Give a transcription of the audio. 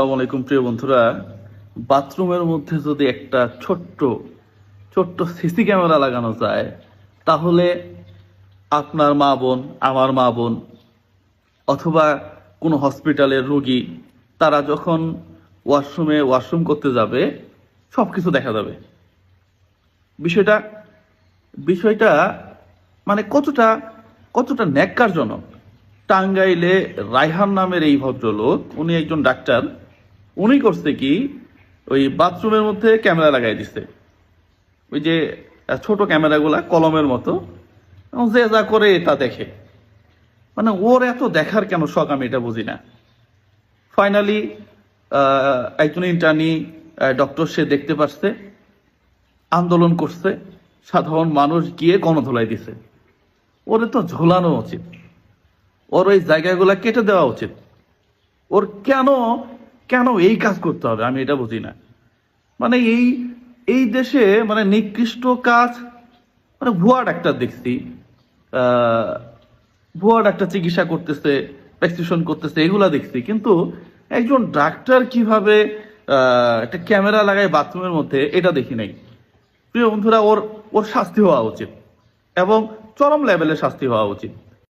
আসসালামু আলাইকুম প্রিয় বন্ধুরা। বাথরুমের মধ্যে যদি একটা ছোট্ট ছোট্ট সিসি ক্যামেরা লাগানো যায়, তাহলে আপনার মা বোন, আমার মা বোন, অথবা কোনো হসপিটালের রোগী, তারা যখন ওয়াশরুম করতে যাবে, সব কিছু দেখা যাবে। বিষয়টা বিষয়টা মানে কতটা কতটা ন্যাক্কারজনক। টাঙ্গাইলে রায়হান নামের এই ভদ্রলোক, উনি একজন ডাক্তার। উনি করছে কি, ওই বাথরুমের মধ্যে ক্যামেরা লাগাই দিছে, ওই যে ছোট ক্যামেরাগুলা কলমের মতো, এবং যে যা করে তা দেখে। মানে ওর এত দেখার কেন শখ, আমি এটা বুঝি না। ফাইনালি একজন ইন্টার্নি ডক্টর, সে দেখতে পারছে, আন্দোলন করছে, সাধারণ মানুষ গিয়ে গণধোলাই দিছে। ওরে তো ঝোলানো উচিত, ওর ওই জায়গাগুলা কেটে দেওয়া উচিত। ওর কেন কেন এই কাজ করতে হবে, আমি এটা বুঝি না। মানে এই এই দেশে মানে নিকৃষ্ট কাজ, মানে ভুয়া ডাক্তার দেখছি, আহ, ভুয়া ডাক্তার চিকিৎসা করতেছে, প্রেসক্রিপশন করতেছে, এগুলা দেখছি। কিন্তু একজন ডাক্তার কিভাবে একটা ক্যামেরা লাগায় বাথরুমের মধ্যে, এটা দেখি নাই। প্রিয় বন্ধুরা, ওর ওর শাস্তি হওয়া উচিত, এবং চরম লেভেলের শাস্তি হওয়া উচিত।